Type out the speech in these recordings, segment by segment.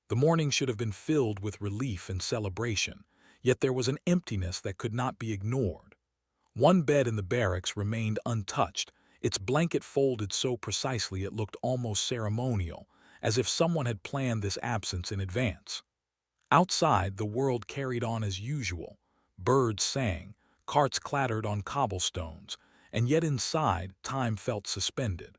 The morning should have been filled with relief and celebration, yet there was an emptiness that could not be ignored. One bed in the barracks remained untouched, its blanket folded so precisely it looked almost ceremonial, as if someone had planned this absence in advance. Outside, the world carried on as usual. Birds sang, carts clattered on cobblestones, and yet inside, time felt suspended.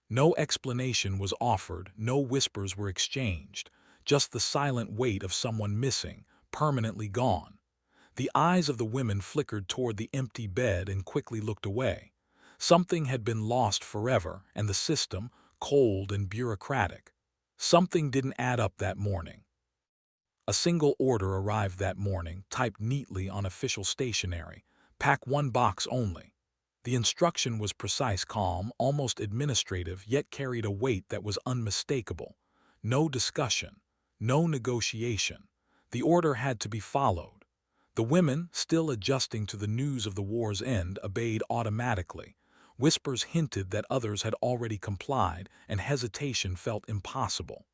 No explanation was offered, no whispers were exchanged, just the silent weight of someone missing, permanently gone. The eyes of the women flickered toward the empty bed and quickly looked away. Something had been lost forever, and the system, cold and bureaucratic. Something didn't add up that morning. A single order arrived that morning, typed neatly on official stationery. Pack one box only. The instruction was precise, calm, almost administrative, yet carried a weight that was unmistakable. No discussion, no negotiation. The order had to be followed. The women, still adjusting to the news of the war's end, obeyed automatically. Whispers hinted that others had already complied, and hesitation felt impossible.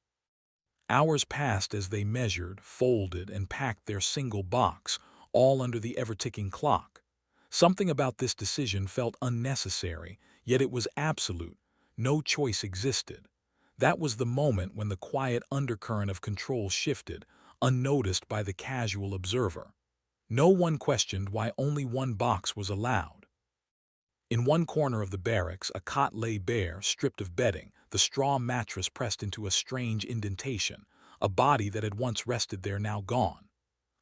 Hours passed as they measured, folded, and packed their single box, all under the ever-ticking clock. Something about this decision felt unnecessary, yet it was absolute. No choice existed. That was the moment when the quiet undercurrent of control shifted, unnoticed by the casual observer. No one questioned why only one box was allowed. In one corner of the barracks, a cot lay bare, stripped of bedding, the straw mattress pressed into a strange indentation, a body that had once rested there now gone.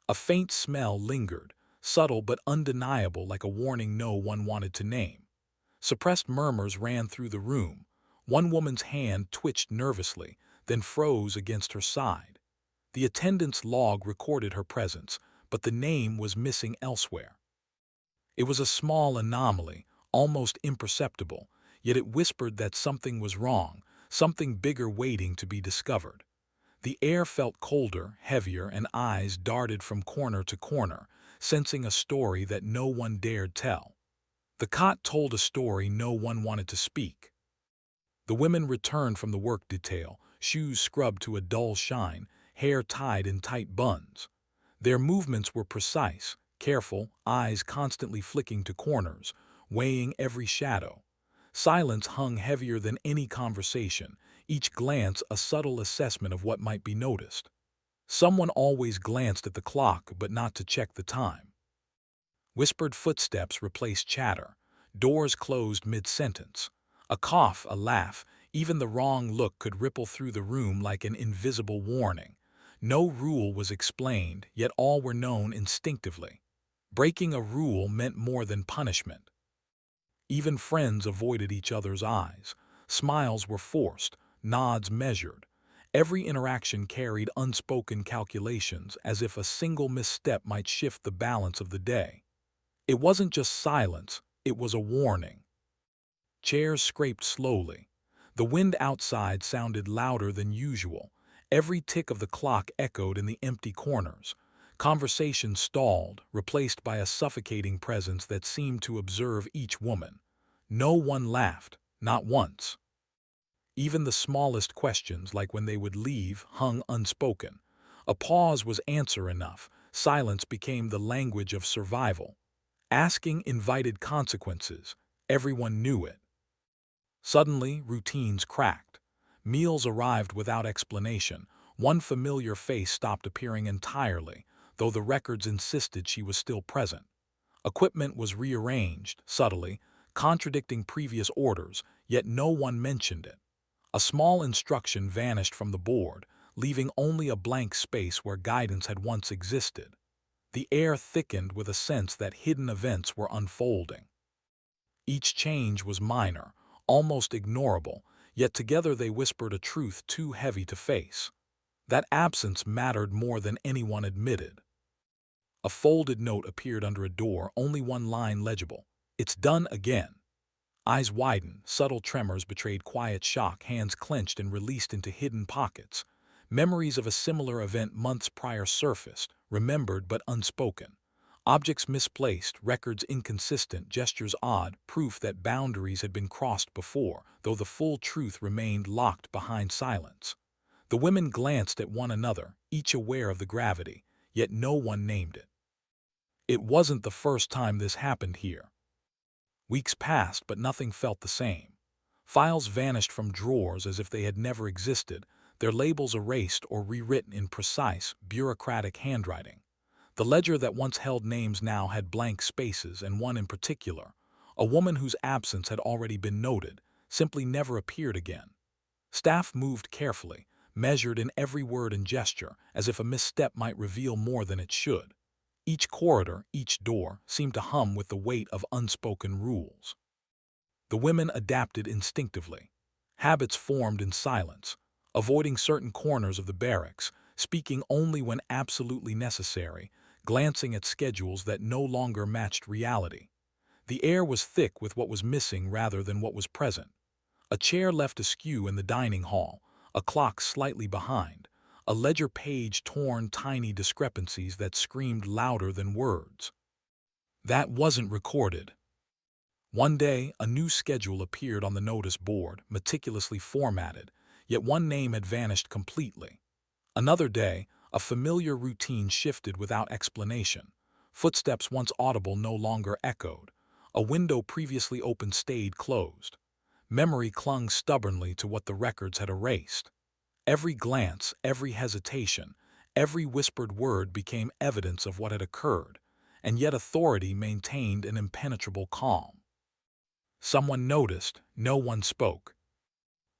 A faint smell lingered, subtle but undeniable, like a warning no one wanted to name. Suppressed murmurs ran through the room. One woman's hand twitched nervously, then froze against her side. The attendant's log recorded her presence, but the name was missing elsewhere. It was a small anomaly, almost imperceptible, yet it whispered that something was wrong, something bigger waiting to be discovered. The air felt colder, heavier, and eyes darted from corner to corner, sensing a story that no one dared tell. The cot told a story no one wanted to speak. The women returned from the work detail, shoes scrubbed to a dull shine, hair tied in tight buns. Their movements were precise, careful, eyes constantly flicking to corners, weighing every shadow. Silence hung heavier than any conversation, each glance a subtle assessment of what might be noticed. Someone always glanced at the clock, but not to check the time. Whispered footsteps replaced chatter. Doors closed mid-sentence. A cough, a laugh, even the wrong look could ripple through the room like an invisible warning. No rule was explained, yet all were known instinctively. Breaking a rule meant more than punishment. Even friends avoided each other's eyes. Smiles were forced, nods measured. Every interaction carried unspoken calculations, as if a single misstep might shift the balance of the day. It wasn't just silence, it was a warning. Chairs scraped slowly. The wind outside sounded louder than usual. Every tick of the clock echoed in the empty corners. Conversation stalled, replaced by a suffocating presence that seemed to observe each woman. No one laughed, not once. Even the smallest questions, like when they would leave, hung unspoken. A pause was answer enough. Silence became the language of survival. Asking invited consequences. Everyone knew it. Suddenly, routines cracked. Meals arrived without explanation. One familiar face stopped appearing entirely, though the records insisted she was still present. Equipment was rearranged, subtly, contradicting previous orders, yet no one mentioned it. A small instruction vanished from the board, leaving only a blank space where guidance had once existed. The air thickened with a sense that hidden events were unfolding. Each change was minor, almost ignorable, yet together they whispered a truth too heavy to face. That absence mattered more than anyone admitted. A folded note appeared under a door, only one line legible. "It's done again." Eyes widened, subtle tremors betrayed quiet shock, hands clenched and released into hidden pockets. Memories of a similar event months prior surfaced, remembered but unspoken. Objects misplaced, records inconsistent, gestures odd, proof that boundaries had been crossed before, though the full truth remained locked behind silence. The women glanced at one another, each aware of the gravity, yet no one named it. It wasn't the first time this happened here. Weeks passed, but nothing felt the same. Files vanished from drawers as if they had never existed, their labels erased or rewritten in precise, bureaucratic handwriting. The ledger that once held names now had blank spaces, and one in particular, a woman whose absence had already been noted, simply never appeared again. Staff moved carefully, measured in every word and gesture, as if a misstep might reveal more than it should. Each corridor, each door, seemed to hum with the weight of unspoken rules. The women adapted instinctively. Habits formed in silence, avoiding certain corners of the barracks, speaking only when absolutely necessary, glancing at schedules that no longer matched reality. The air was thick with what was missing rather than what was present. A chair left askew in the dining hall, a clock slightly behind, a ledger page torn, tiny discrepancies that screamed louder than words. That wasn't recorded. One day, a new schedule appeared on the notice board, meticulously formatted, yet one name had vanished completely. Another day, a familiar routine shifted without explanation. Footsteps once audible no longer echoed. A window previously open stayed closed. Memory clung stubbornly to what the records had erased. Every glance, every hesitation, every whispered word became evidence of what had occurred, and yet authority maintained an impenetrable calm. Someone noticed, no one spoke.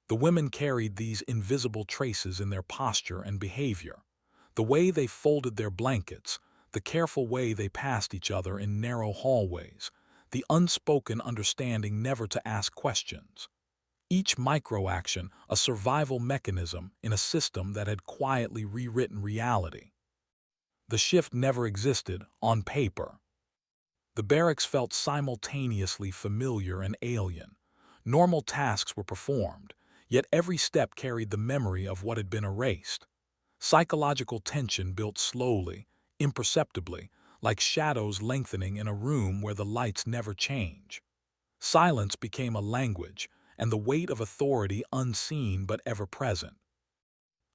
The women carried these invisible traces in their posture and behavior. The way they folded their blankets, the careful way they passed each other in narrow hallways, the unspoken understanding never to ask questions. Each microaction a survival mechanism in a system that had quietly rewritten reality. The shift never existed on paper. The barracks felt simultaneously familiar and alien. Normal tasks were performed, yet every step carried the memory of what had been erased. Psychological tension built slowly, imperceptibly, like shadows lengthening in a room where the lights never change. Silence became a language, and the weight of authority unseen but ever present.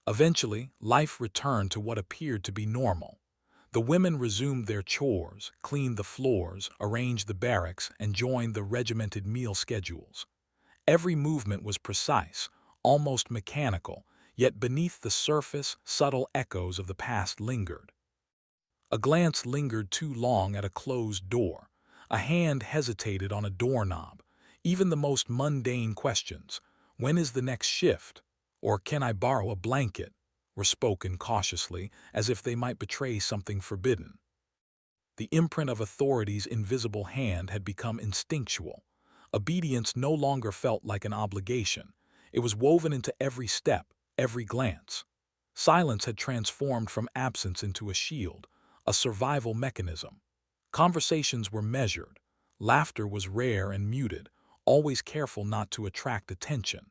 Eventually, life returned to what appeared to be normal. The women resumed their chores, cleaned the floors, arranged the barracks, and joined the regimented meal schedules. Every movement was precise, almost mechanical, yet beneath the surface, subtle echoes of the past lingered. A glance lingered too long at a closed door. A hand hesitated on a doorknob. Even the most mundane questions, when is the next shift? Or can I borrow a blanket? Were spoken cautiously, as if they might betray something forbidden. The imprint of authority's invisible hand had become instinctual. Obedience no longer felt like an obligation. It was woven into every step, every glance. Silence had transformed from absence into a shield, a survival mechanism. Conversations were measured. Laughter was rare and muted, always careful not to attract attention.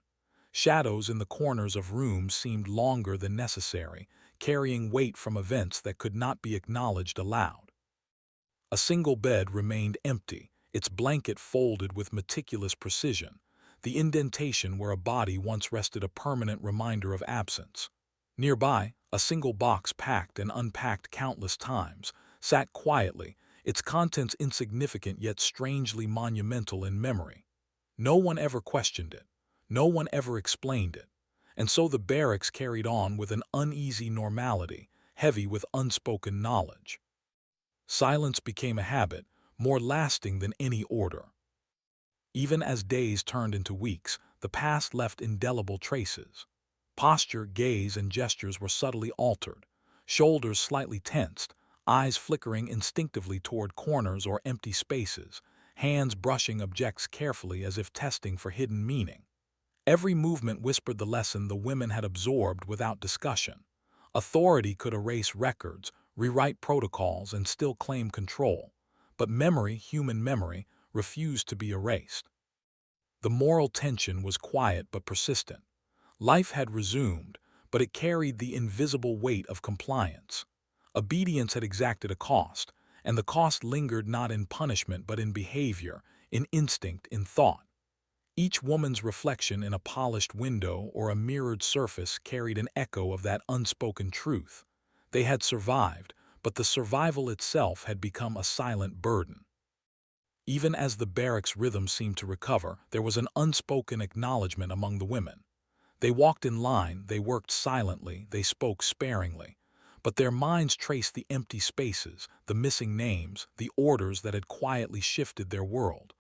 Shadows in the corners of rooms seemed longer than necessary, carrying weight from events that could not be acknowledged aloud. A single bed remained empty, its blanket folded with meticulous precision, the indentation where a body once rested a permanent reminder of absence. Nearby, a single box packed and unpacked countless times, sat quietly, its contents insignificant yet strangely monumental in memory. No one ever questioned it. No one ever explained it. And so the barracks carried on with an uneasy normality, heavy with unspoken knowledge. Silence became a habit, more lasting than any order. Even as days turned into weeks, the past left indelible traces. Posture, gaze, and gestures were subtly altered, shoulders slightly tensed, eyes flickering instinctively toward corners or empty spaces, hands brushing objects carefully as if testing for hidden meaning. Every movement whispered the lesson the women had absorbed without discussion. Authority could erase records, rewrite protocols, and still claim control. But memory, human memory, refused to be erased. The moral tension was quiet but persistent. Life had resumed, but it carried the invisible weight of compliance. Obedience had exacted a cost, and the cost lingered not in punishment but in behavior, in instinct, in thought. Each woman's reflection in a polished window or a mirrored surface carried an echo of that unspoken truth. They had survived, but the survival itself had become a silent burden. Even as the barracks rhythm seemed to recover, there was an unspoken acknowledgement among the women. They walked in line, they worked silently, they spoke sparingly. But their minds traced the empty spaces, the missing names, the orders that had quietly shifted their world.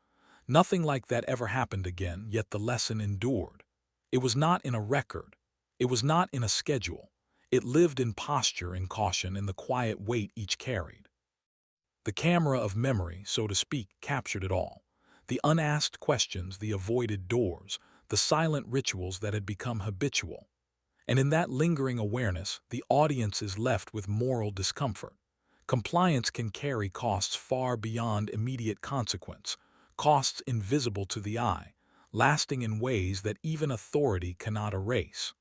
Nothing like that ever happened again, yet the lesson endured. It was not in a record. It was not in a schedule. It lived in posture, in caution, in the quiet weight each carried. The camera of memory, so to speak, captured it all. The unasked questions, the avoided doors, the silent rituals that had become habitual. And in that lingering awareness, the audience is left with moral discomfort. Compliance can carry costs far beyond immediate consequence, costs invisible to the eye, lasting in ways that even authority cannot erase.